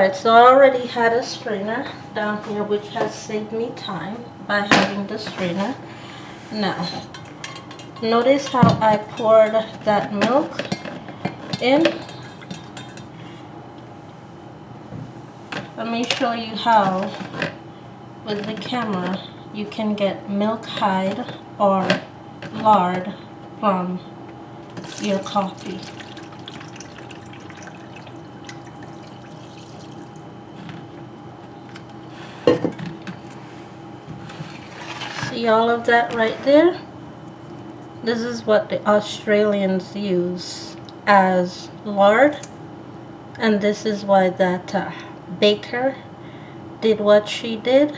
Alright, so I already had a strainer down here, which has saved me time by having the strainer. Now, notice how I poured that milk in. Let me show you how, with the camera, you can get milk hide or lard from your coffee. See all of that right there? This is what the Australians use as lard, and this is why that baker did what she did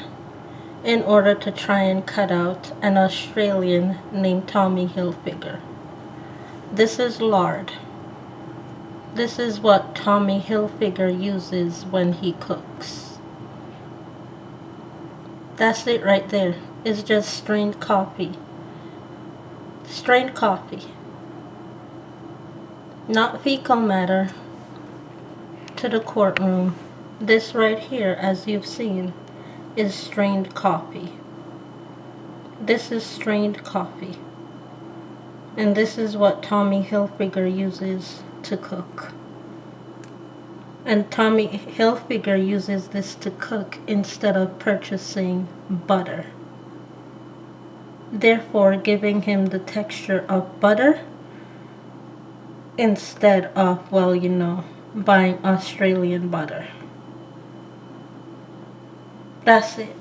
in order to try and cut out an Australian named Tommy Hilfiger. This is lard. This is what Tommy Hilfiger uses when he cooks. That's it right there. It's just strained coffee. Strained coffee. Not fecal matter to the courtroom. This right here, as you've seen, is strained coffee. This is strained coffee. And this is what Tommy Hilfiger uses to cook. And Tommy Hilfiger uses this to cook instead of purchasing butter, therefore giving him the texture of butter instead of, well, you know, buying Australian butter. That's it.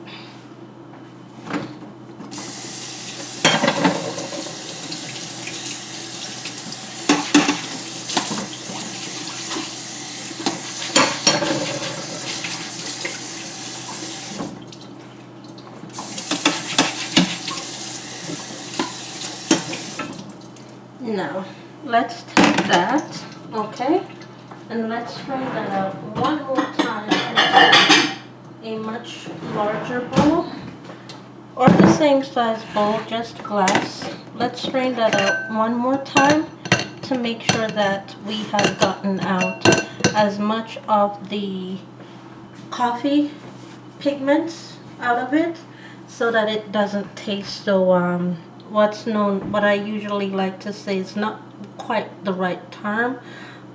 Now, let's take that, okay, and let's strain that out one more time into a much larger bowl, or the same size bowl, just glass. Let's strain that out one more time to make sure that we have gotten out as much of the coffee pigments out of it so that it doesn't taste so what I usually like to say is not quite the right term,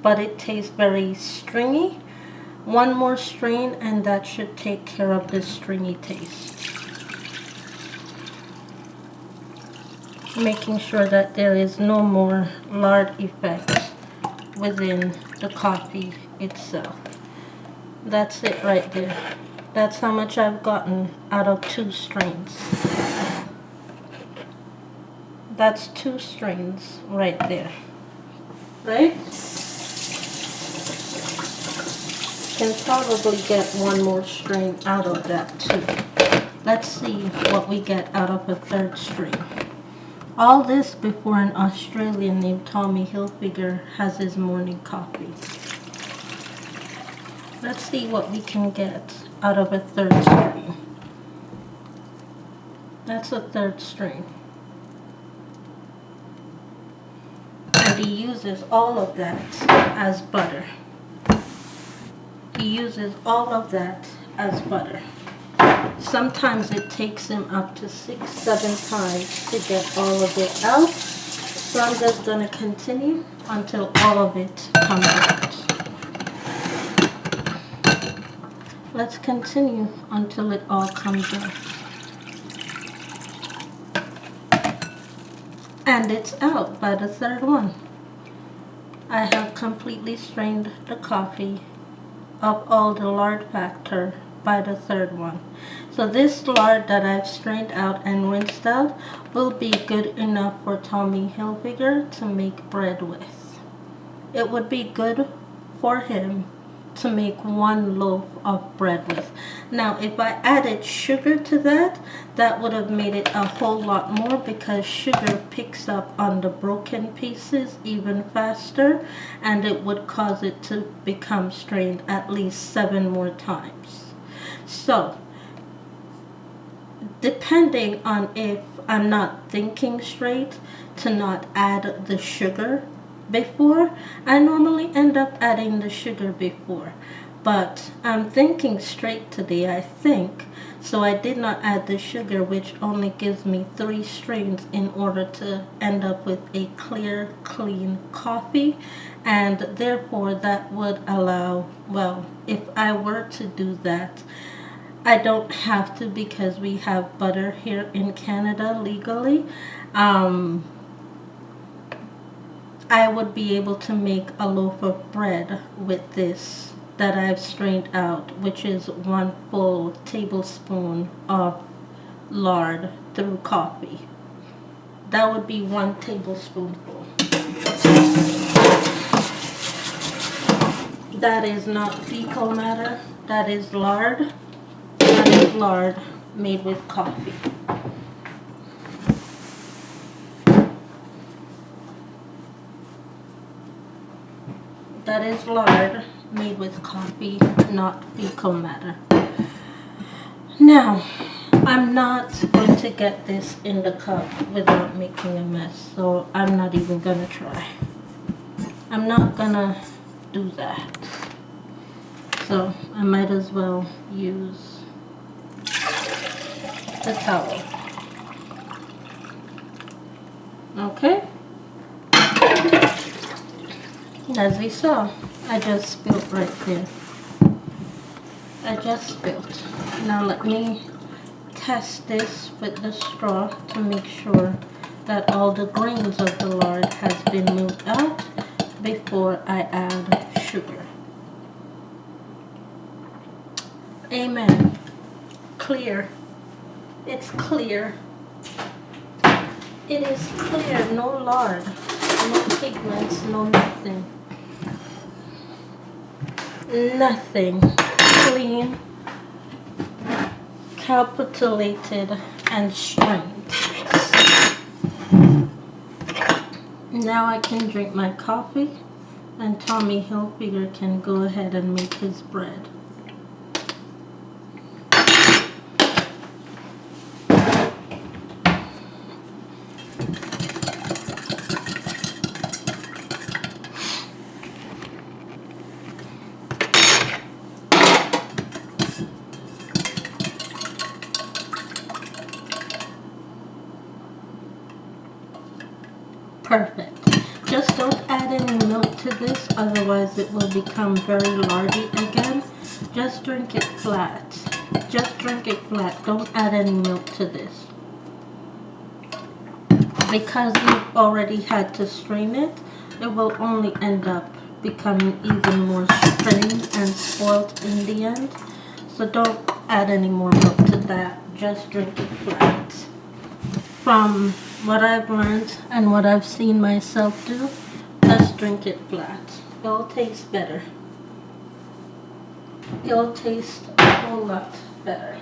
but it tastes very stringy. One more strain and that should take care of this stringy taste. Making sure that there is no more lard effect within the coffee itself. That's it right there. That's how much I've gotten out of 2 strains. That's 2 strains right there. Right? Can probably get one more strain out of that too. Let's see what we get out of a 3rd strain. All this before an Australian named Tommy Hilfiger has his morning coffee. Let's see what we can get out of a 3rd strain. That's a 3rd strain. And he uses all of that as butter. He uses all of that as butter. Sometimes it takes him up to 6-7 times to get all of it out. So I'm just going to continue until all of it comes out. Let's continue until it all comes out. And it's out by the 3rd one. I have completely strained the coffee of all the lard factor by the 3rd one. So this lard that I've strained out and rinsed out will be good enough for Tommy Hilfiger to make bread with. It would be good for him to make 1 loaf of bread with. Now, if I added sugar to that, that would have made it a whole lot more because sugar picks up on the broken pieces even faster, and it would cause it to become strained at least 7 more times. So, depending on if I'm not thinking straight to not add the sugar before, I normally end up adding the sugar before. but I'm thinking straight today, I think. So I did not add the sugar, which only gives me 3 strains in order to end up with a clear, clean coffee. And therefore that would allow, well, if I were to do that, I don't have to because we have butter here in Canada legally. I would be able to make a loaf of bread with this that I've strained out, which is 1 full tablespoon of lard through coffee. That would be 1 tablespoonful. That is not fecal matter, that is lard. That is lard made with coffee. That is lard made with coffee, not fecal matter. Now, I'm not going to get this in the cup without making a mess, so I'm not even going to try. I'm not going to do that. So, I might as well use the towel. Okay? As we saw, I just spilled right there. I just spilled. Now let me test this with the straw to make sure that all the grains of the lard has been moved out before I add sugar. Amen. Clear. It's clear. It is clear. No lard. No pigments. No nothing. Nothing. Clean, capitulated, and strained. Now I can drink my coffee, and Tommy Hilfiger can go ahead and make his bread. Perfect. Just don't add any milk to this, otherwise it will become very lardy again. Just drink it flat. Just drink it flat. Don't add any milk to this. Because you've already had to strain it, it will only end up becoming even more strained and spoiled in the end. So don't add any more milk to that. Just drink it flat. From what I've learned and what I've seen myself do, just drink it flat. It'll taste better. It'll taste a whole lot better.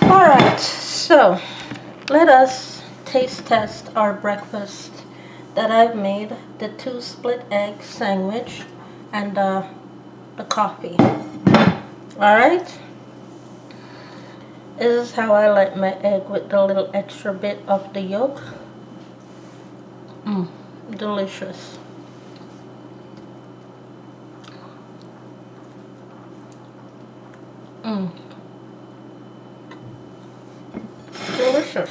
Alright, so let us taste test our breakfast that I've made. The 2 split egg sandwich and the coffee. Alright? This is how I like my egg, with the little extra bit of the yolk. Delicious. Delicious.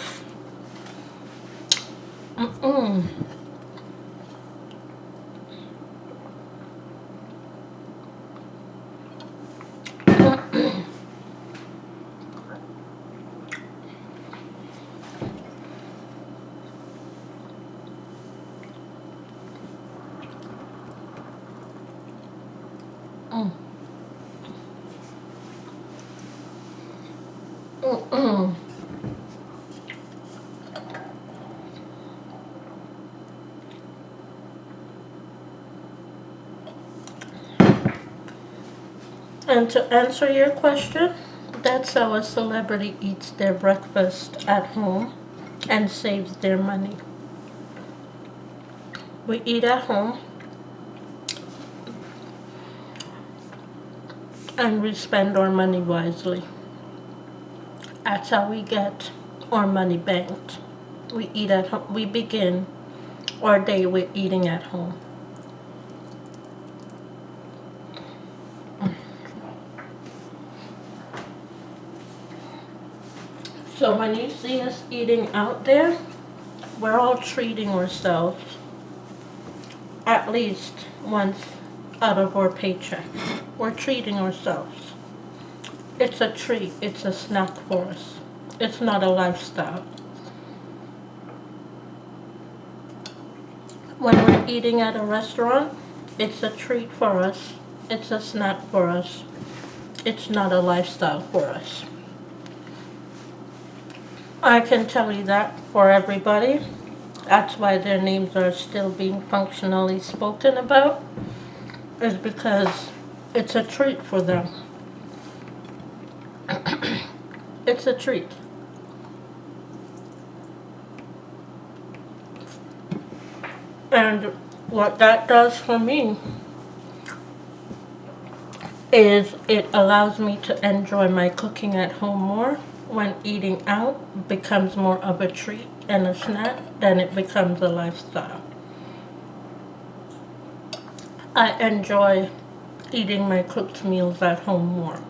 And to answer your question, that's how a celebrity eats their breakfast at home and saves their money. We eat at home and we spend our money wisely. That's how we get our money banked. We eat at home. We begin our day with eating at home. So when you see us eating out there, we're all treating ourselves at least once out of our paycheck. We're treating ourselves. It's a treat. It's a snack for us. It's not a lifestyle. When we're eating at a restaurant, it's a treat for us. It's a snack for us. It's not a lifestyle for us. I can tell you that for everybody. That's why their names are still being functionally spoken about, is because it's a treat for them. It's a treat. And what that does for me is it allows me to enjoy my cooking at home more. When eating out becomes more of a treat and a snack, then it becomes a lifestyle. I enjoy eating my cooked meals at home more.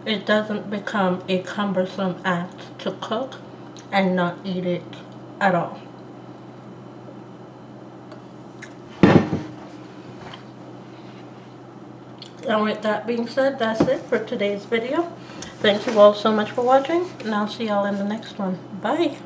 It doesn't become a cumbersome act to cook and not eat it at all. And with that being said, that's it for today's video. Thank you all so much for watching, and I'll see y'all in the next one. Bye.